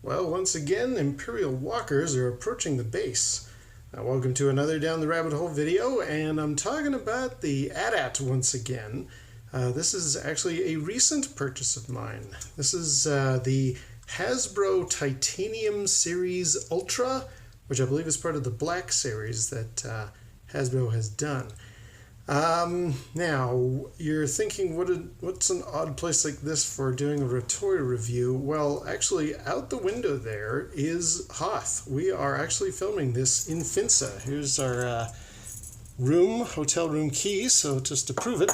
Well, once again, Imperial walkers are approaching the base. Welcome to another Down the Rabbit Hole video, and I'm talking about the AT-AT once again. This is actually a recent purchase of mine. This is the Hasbro Titanium Series Ultra, which I believe is part of the Black series that Hasbro has done. Now, you're thinking, what's an odd place like this for doing a toy review? Well, actually, out the window there is Hoth. We are actually filming this in Finse. Here's our hotel room key, so just to prove it,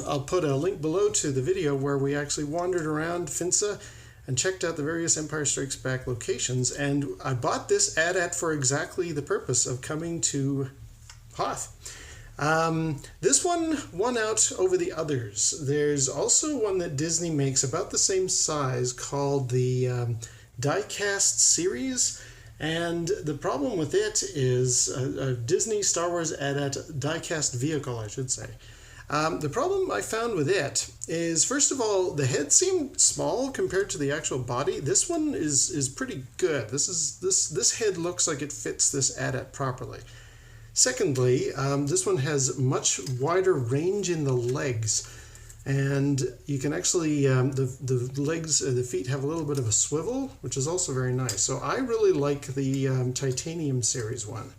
I'll put a link below to the video where we actually wandered around Finse and checked out the various Empire Strikes Back locations, and I bought this AT-AT for exactly the purpose of coming to Hoth. This one won out over the others. There's also one that Disney makes about the same size called the Die-Cast series, and the problem with it is a Disney Star Wars AT-AT die-cast vehicle, I should say. The problem I found with it is, first of all, the head seemed small compared to the actual body. This one is pretty good. This head looks like it fits this AT-AT properly. Secondly, this one has much wider range in the legs, and you can actually, the legs, the feet have a little bit of a swivel, which is also very nice. So I really like the Titanium series one.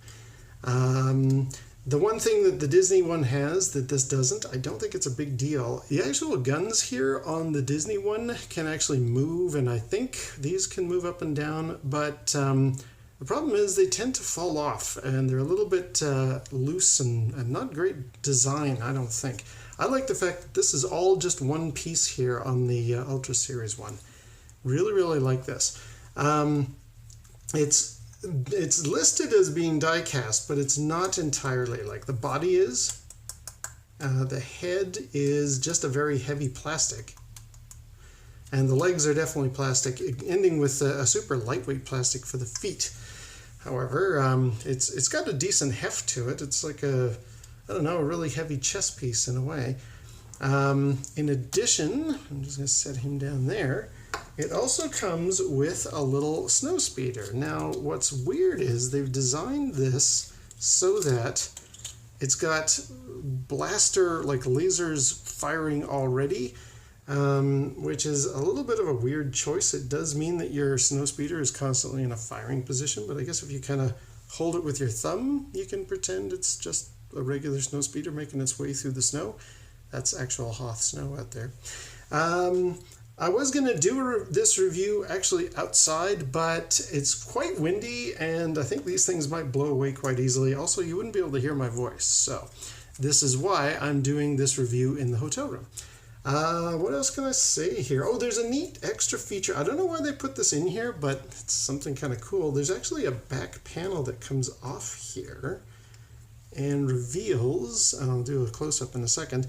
The one thing that the Disney one has that this doesn't, I don't think it's a big deal. The actual guns here on the Disney one can actually move, and I think these can move up and down, but the problem is they tend to fall off, and they're a little bit loose and not great design, I don't think. I like the fact that this is all just one piece here on the Ultra Series one. Really, really like this. It's listed as being die-cast, but it's not entirely. Like, the body is. The head is just a very heavy plastic. And the legs are definitely plastic, ending with a super lightweight plastic for the feet. However, it's got a decent heft to it. It's like a really heavy chess piece in a way. In addition, I'm just going to set him down there, it also comes with a little snow speeder. Now, what's weird is they've designed this so that it's got blaster, like lasers firing already, which is a little bit of a weird choice. It does mean that your snow speeder is constantly in a firing position, but I guess if you kind of hold it with your thumb, you can pretend it's just a regular snow speeder making its way through the snow. That's actual Hoth snow out there. I was going to do this review actually outside, but it's quite windy, and I think these things might blow away quite easily. Also, you wouldn't be able to hear my voice, so this is why I'm doing this review in the hotel room. What else can I say here? Oh, there's a neat extra feature. I don't know why they put this in here, but it's something kind of cool. There's actually a back panel that comes off here and reveals, and I'll do a close-up in a second,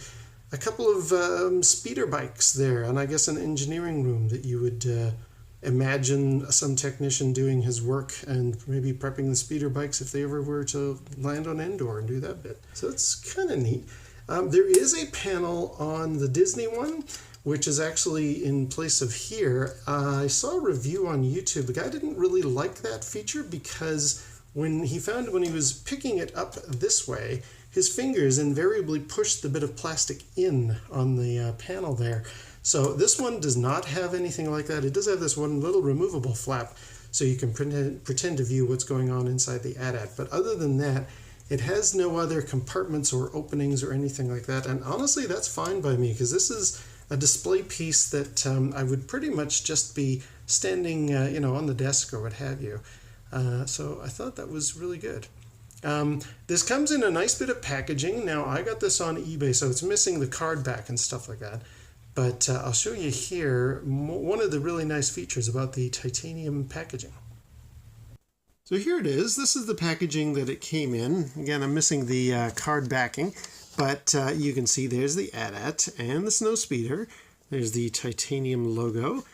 a couple of speeder bikes there, and I guess an engineering room that you would imagine some technician doing his work and maybe prepping the speeder bikes if they ever were to land on Endor and do that bit. So it's kind of neat. There is a panel on the Disney one, which is actually in place of here. I saw a review on YouTube. The guy didn't really like that feature because when he was picking it up this way, his fingers invariably pushed the bit of plastic in on the panel there. So this one does not have anything like that. It does have this one little removable flap, so you can pretend to view what's going on inside the AT-AT. But other than that, it has no other compartments or openings or anything like that. And honestly, that's fine by me, because this is a display piece that I would pretty much just be standing on the desk or what have you. So I thought that was really good. This comes in a nice bit of packaging. Now, I got this on eBay, so it's missing the card back and stuff like that. But I'll show you here one of the really nice features about the titanium packaging. So here it is. This is the packaging that it came in. Again, I'm missing the card backing, but you can see there's the AT-AT and the snow speeder. There's the titanium logo.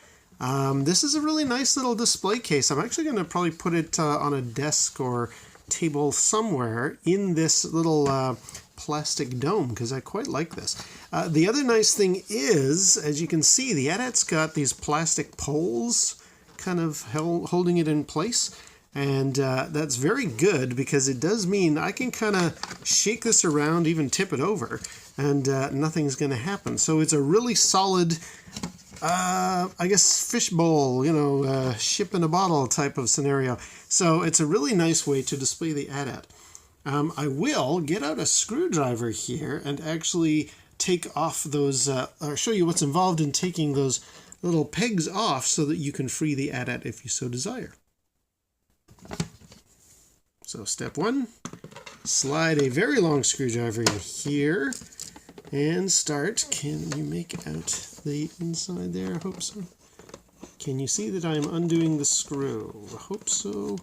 This is a really nice little display case. I'm actually going to probably put it on a desk or table somewhere in this little plastic dome, because I quite like this. The other nice thing is, as you can see, the AT-AT's got these plastic poles kind of holding it in place. And that's very good because it does mean I can kind of shake this around, even tip it over, and nothing's going to happen. So it's a really solid, I guess, fishbowl, you know, ship in a bottle type of scenario. So it's a really nice way to display the AT-AT. I will get out a screwdriver here and actually take off those, or show you what's involved in taking those little pegs off so that you can free the AT-AT if you so desire. So step one, slide a very long screwdriver in here and start. Can you make out the inside there? I hope so. Can you see that I'm undoing the screw? I hope so.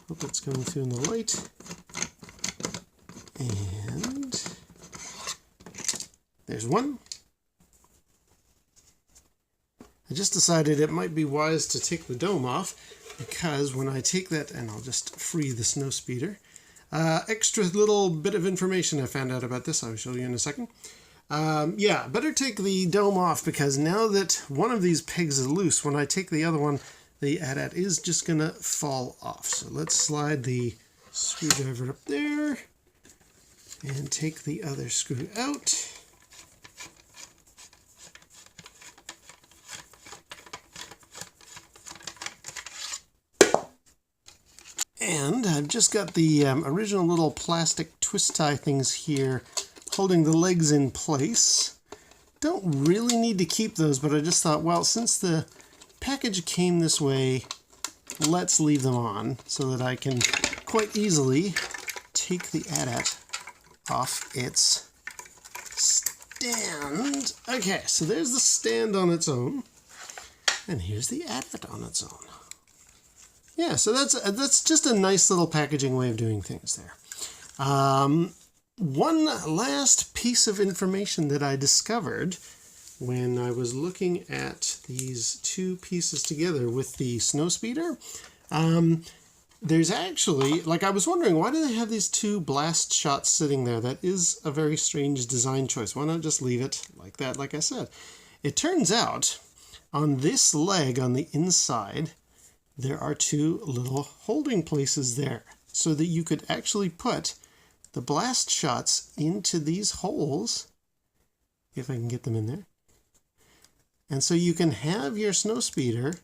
Hope that's coming through in the light. And there's one. I just decided it might be wise to take the dome off because when I take that, and I'll just free the snow speeder, extra little bit of information I found out about this I'll show you in a second. Yeah, better take the dome off because now that one of these pegs is loose, when I take the other one, the AT-AT is just going to fall off. So let's slide the screwdriver up there and take the other screw out. And I've just got the original little plastic twist tie things here holding the legs in place. Don't really need to keep those, but I just thought, well, since the package came this way, let's leave them on so that I can quite easily take the AT-AT off its stand. Okay, so there's the stand on its own, and here's the AT-AT on its own. Yeah, so that's just a nice little packaging way of doing things there. One last piece of information that I discovered when I was looking at these two pieces together with the snow speeder. There's actually, like I was wondering, why do they have these two blast shots sitting there? That is a very strange design choice. Why not just leave it like that, like I said? It turns out on this leg on the inside, there are two little holding places there so that you could actually put the blast shots into these holes, if I can get them in there. And so you can have your snow speeder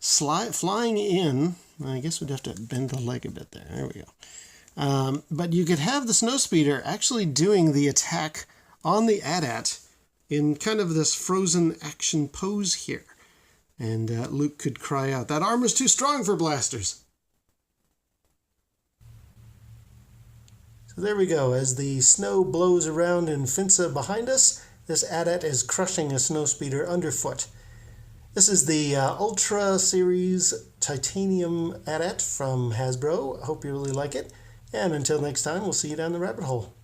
flying in. I guess we'd have to bend the leg a bit there. There we go. But you could have the snow speeder actually doing the attack on the AT-AT in kind of this frozen action pose here. And Luke could cry out, "That armor's too strong for blasters." So there we go. As the snow blows around in Finse behind us, this AT-AT is crushing a snow speeder underfoot. This is the Ultra Series Titanium AT-AT from Hasbro. I hope you really like it. And until next time, we'll see you down the rabbit hole.